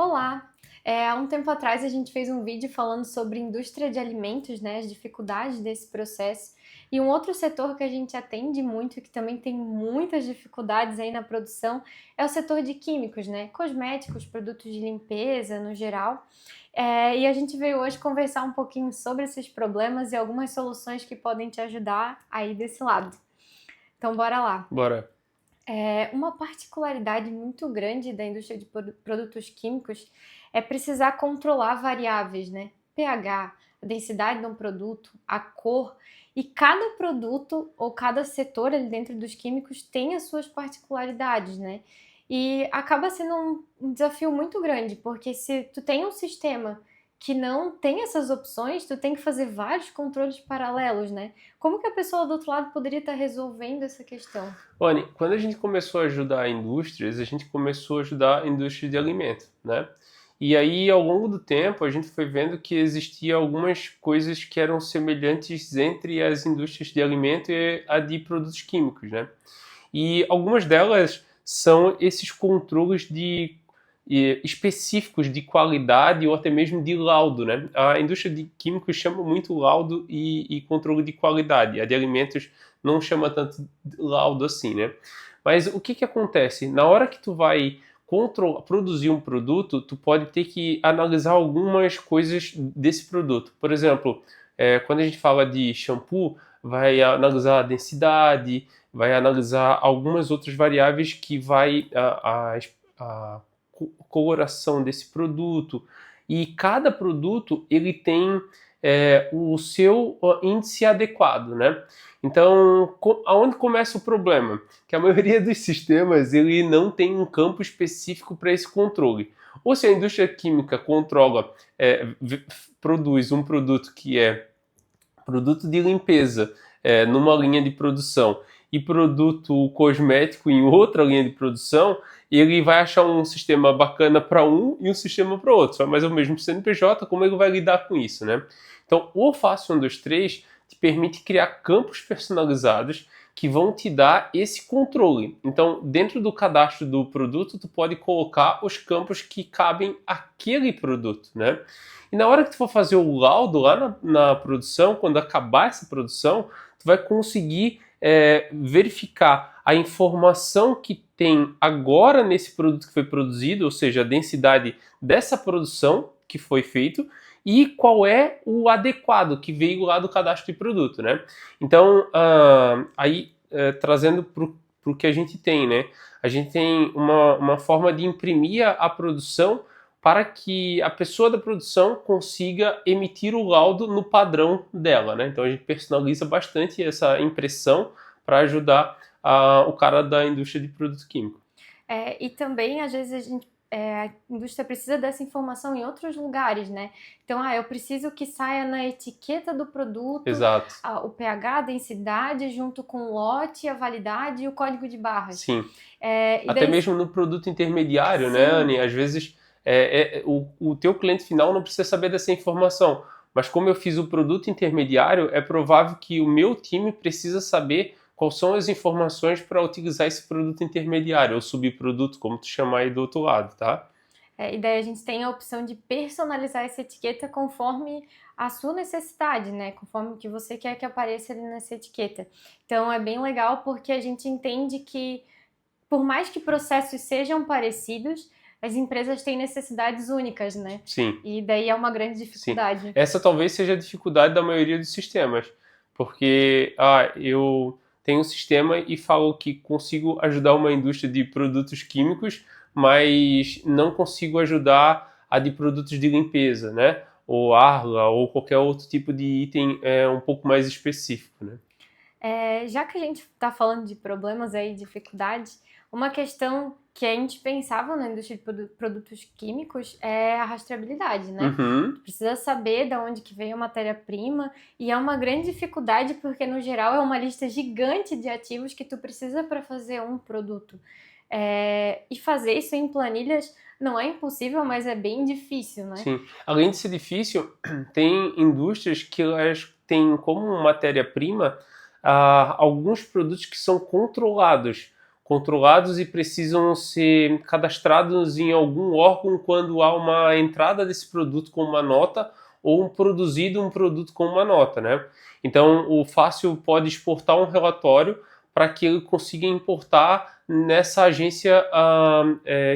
Olá! Há um tempo atrás a gente fez um vídeo falando sobre indústria de alimentos, né, as dificuldades desse processo. E um outro setor que a gente atende muito e que também tem muitas dificuldades aí na produção é o setor de químicos, né, cosméticos, produtos de limpeza no geral. E a gente veio hoje conversar um pouquinho sobre esses problemas e algumas soluções que podem te ajudar aí desse lado. Então bora lá! Bora. Uma particularidade muito grande da indústria de produtos químicos é precisar controlar variáveis, né? pH, a densidade de um produto, a cor, e cada produto ou cada setor ali dentro dos químicos tem as suas particularidades, né? E acaba sendo um desafio muito grande, porque se tu tem um sistema que não tem essas opções, tu tem que fazer vários controles paralelos, né? Como que a pessoa do outro lado poderia estar resolvendo essa questão? Olha, quando a gente começou a ajudar indústrias, a gente começou a ajudar a indústria de alimento, né? E aí, ao longo do tempo, a gente foi vendo que existia algumas coisas que eram semelhantes entre as indústrias de alimento e a de produtos químicos, né? E algumas delas são esses controles específicos de qualidade ou até mesmo de laudo, né? A indústria de químicos chama muito laudo e controle de qualidade. A de alimentos não chama tanto laudo assim, né? Mas o que acontece? Na hora que tu vai produzir um produto, tu pode ter que analisar algumas coisas desse produto. Por exemplo, quando a gente fala de shampoo, vai analisar a densidade, vai analisar algumas outras variáveis que vai a coloração desse produto, e cada produto ele tem o seu índice adequado, né? Então, aonde começa o problema? Que a maioria dos sistemas ele não tem um campo específico para esse controle. Ou se a indústria química controla, produz um produto que é produto de limpeza numa linha de produção e produto cosmético em outra linha de produção, ele vai achar um sistema bacana para um e um sistema para outro. Mas é o mesmo CNPJ, como ele vai lidar com isso, né? Então, o Fácil 1, 2, 3 te permite criar campos personalizados que vão te dar esse controle. Então, dentro do cadastro do produto, tu pode colocar os campos que cabem àquele produto, né? E na hora que tu for fazer o laudo lá na produção, quando acabar essa produção, tu vai conseguir verificar a informação que tem agora nesse produto que foi produzido, ou seja, a densidade dessa produção que foi feito, e qual é o adequado que veio lá do cadastro de produto, né? Então, aí trazendo para o que a gente tem, né? A gente tem uma forma de imprimir a produção para que a pessoa da produção consiga emitir o laudo no padrão dela, né? Então a gente personaliza bastante essa impressão para ajudar o cara da indústria de produto químico. E também, às vezes, a indústria precisa dessa informação em outros lugares, né? Então, eu preciso que saia na etiqueta do produto Exato. o pH, a densidade, junto com o lote, a validade e o código de barras. Sim. E Até daí, mesmo no produto intermediário, né, sim, Anny? Às vezes o teu cliente final não precisa saber dessa informação. Mas como eu fiz o produto intermediário, é provável que o meu time precisa saber quais são as informações para utilizar esse produto intermediário, ou subproduto, como tu chamar aí do outro lado, tá? e daí a gente tem a opção de personalizar essa etiqueta conforme a sua necessidade, né? Conforme o que você quer que apareça ali nessa etiqueta. Então, é bem legal porque a gente entende que, por mais que processos sejam parecidos, as empresas têm necessidades únicas, né? Sim. E daí é uma grande Sim. dificuldade. Essa talvez seja a dificuldade da maioria dos sistemas, porque eu tenho um sistema e falo que consigo ajudar uma indústria de produtos químicos, mas não consigo ajudar a de produtos de limpeza, né? Ou Arla, ou qualquer outro tipo de item um pouco mais específico, né? Já que a gente está falando de problemas aí, dificuldades, uma questão que a gente pensava na indústria de produtos químicos é a rastreabilidade, né? Uhum. Tu precisa saber de onde que veio a matéria-prima e é uma grande dificuldade porque, no geral, é uma lista gigante de ativos que tu precisa para fazer um produto. E fazer isso em planilhas não é impossível, mas é bem difícil, né? Sim. Além de ser difícil, tem indústrias que elas têm como matéria-prima alguns produtos que são controlados. controlados e precisam ser cadastrados em algum órgão quando há uma entrada desse produto com uma nota ou produzido um produto com uma nota, né? Então o Fácil pode exportar um relatório para que ele consiga importar nessa agência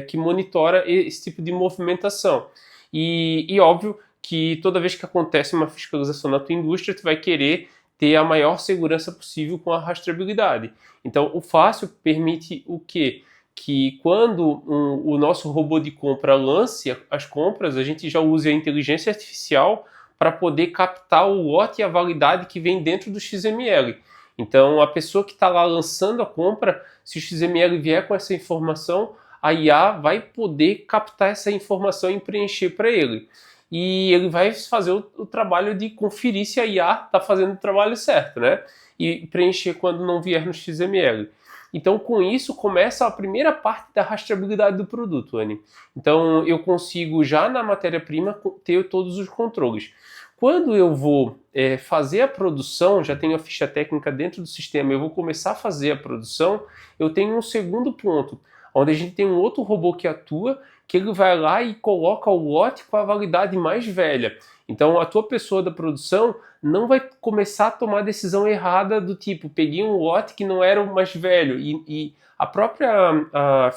que monitora esse tipo de movimentação. E óbvio que toda vez que acontece uma fiscalização na tua indústria, tu vai querer ter a maior segurança possível com a rastreabilidade. Então, o Fácil permite o quê? Que quando o nosso robô de compra lance as compras, a gente já use a inteligência artificial para poder captar o lote e a validade que vem dentro do XML. Então, a pessoa que está lá lançando a compra, se o XML vier com essa informação, a IA vai poder captar essa informação e preencher para ele. E ele vai fazer o trabalho de conferir se a IA está fazendo o trabalho certo, né? E preencher quando não vier no XML. Então, com isso, começa a primeira parte da rastreabilidade do produto, Anne. Então, eu consigo, já na matéria-prima, ter todos os controles. Quando eu vou fazer a produção, já tenho a ficha técnica dentro do sistema, eu vou começar a fazer a produção, eu tenho um segundo ponto, onde a gente tem um outro robô que atua, que ele vai lá e coloca o lote com a validade mais velha. Então a tua pessoa da produção não vai começar a tomar decisão errada do tipo, peguei um lote que não era o mais velho e a própria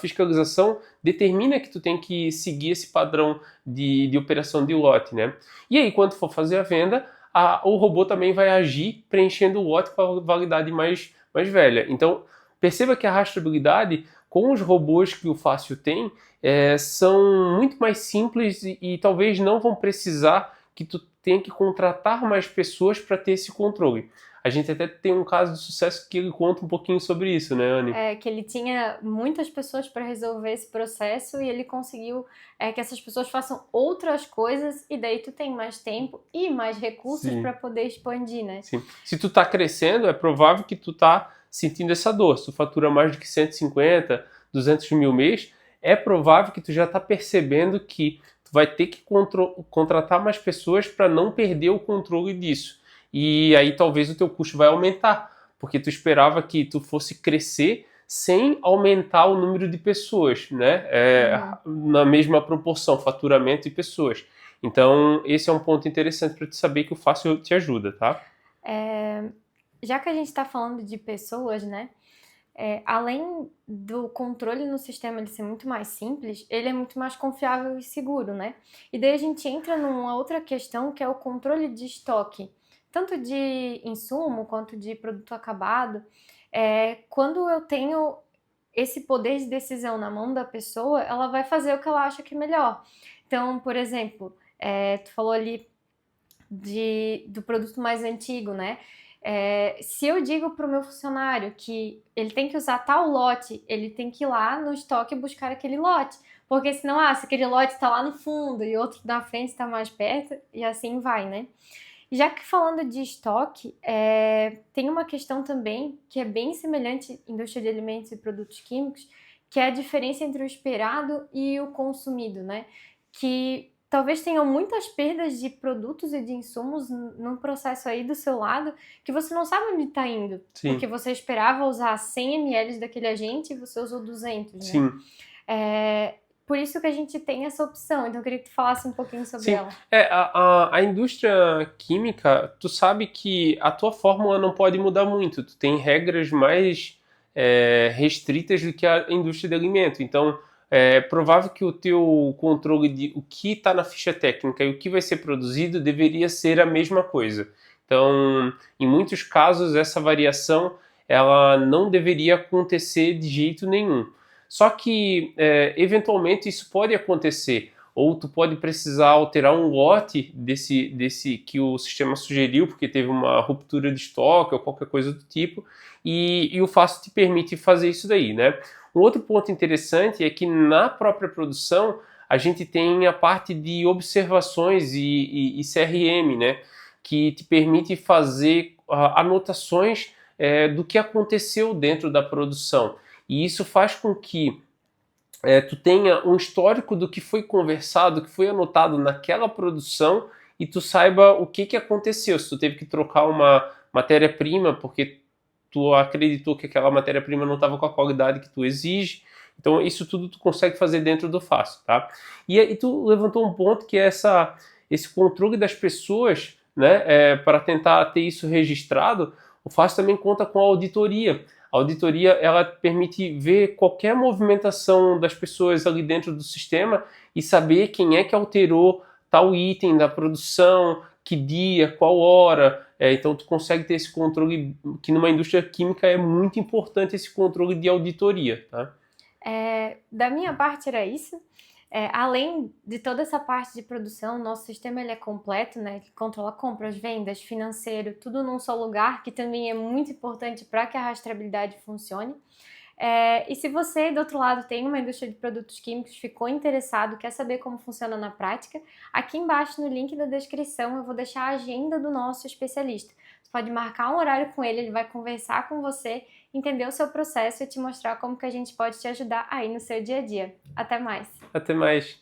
fiscalização determina que tu tem que seguir esse padrão de operação de lote, né? E aí quando for fazer a venda, o robô também vai agir preenchendo o lote com a validade mais velha. Então perceba que a rastreabilidade com os robôs que o Fácil tem, são muito mais simples e talvez não vão precisar que tu tenha que contratar mais pessoas para ter esse controle. A gente até tem um caso de sucesso que ele conta um pouquinho sobre isso, né, Anne? Que ele tinha muitas pessoas para resolver esse processo e ele conseguiu que essas pessoas façam outras coisas e daí tu tem mais tempo e mais recursos para poder expandir, né? Sim. Se tu tá crescendo, é provável que tu tá sentindo essa dor. Se tu fatura mais do que 150, 200 mil mês, é provável que tu já tá percebendo que tu vai ter que contratar mais pessoas para não perder o controle disso. E aí talvez o teu custo vai aumentar, porque tu esperava que tu fosse crescer sem aumentar o número de pessoas, né? Na mesma proporção, faturamento e pessoas. Então, esse é um ponto interessante para tu saber que o Fácil te ajuda, tá? Já que a gente está falando de pessoas, né? Além do controle no sistema ele ser muito mais simples, ele é muito mais confiável e seguro, né? E daí a gente entra numa outra questão que é o controle de estoque, tanto de insumo quanto de produto acabado. Quando eu tenho esse poder de decisão na mão da pessoa, ela vai fazer o que ela acha que é melhor. Então, por exemplo, tu falou ali do produto mais antigo, né? Se eu digo para o meu funcionário que ele tem que usar tal lote, ele tem que ir lá no estoque buscar aquele lote. Porque senão, se aquele lote está lá no fundo e outro na frente está mais perto, e assim vai, né? Já que falando de estoque, tem uma questão também que é bem semelhante à indústria de alimentos e produtos químicos, que é a diferença entre o esperado e o consumido, né? Que talvez tenham muitas perdas de produtos e de insumos num processo aí do seu lado que você não sabe onde está indo. Sim. Porque você esperava usar 100 ml daquele agente e você usou 200, né? Sim. Por isso que a gente tem essa opção. Então eu queria que tu falasse um pouquinho sobre ela. A indústria química, tu sabe que a tua fórmula não pode mudar muito. Tu tem regras mais restritas do que a indústria de alimento. Então, é provável que o teu controle de o que está na ficha técnica e o que vai ser produzido deveria ser a mesma coisa. Então, em muitos casos, essa variação ela não deveria acontecer de jeito nenhum. Só que, eventualmente, isso pode acontecer. Ou tu pode precisar alterar um lote desse que o sistema sugeriu, porque teve uma ruptura de estoque ou qualquer coisa do tipo, e o Fácil te permite fazer isso daí, né? Um outro ponto interessante é que na própria produção a gente tem a parte de observações e CRM, né? Que te permite fazer anotações do que aconteceu dentro da produção. E isso faz com que tu tenha um histórico do que foi conversado, que foi anotado naquela produção e tu saiba o que aconteceu. Se tu teve que trocar uma matéria-prima porque tu acreditou que aquela matéria-prima não estava com a qualidade que tu exige. Então, isso tudo tu consegue fazer dentro do FAST, tá? E aí tu levantou um ponto que é esse controle das pessoas, né, para tentar ter isso registrado. O FAST também conta com a auditoria. A auditoria, ela permite ver qualquer movimentação das pessoas ali dentro do sistema e saber quem é que alterou tal item da produção, que dia, qual hora. Então tu consegue ter esse controle, que numa indústria química é muito importante esse controle de auditoria, tá? Da minha parte era isso. Além de toda essa parte de produção, nosso sistema ele é completo, né? Ele controla compras, vendas, financeiro, tudo num só lugar, que também é muito importante para que a rastreabilidade funcione. E se você, do outro lado, tem uma indústria de produtos químicos, ficou interessado, quer saber como funciona na prática, aqui embaixo no link da descrição eu vou deixar a agenda do nosso especialista. Você pode marcar um horário com ele vai conversar com você, entender o seu processo e te mostrar como que a gente pode te ajudar aí no seu dia a dia. Até mais! Até mais!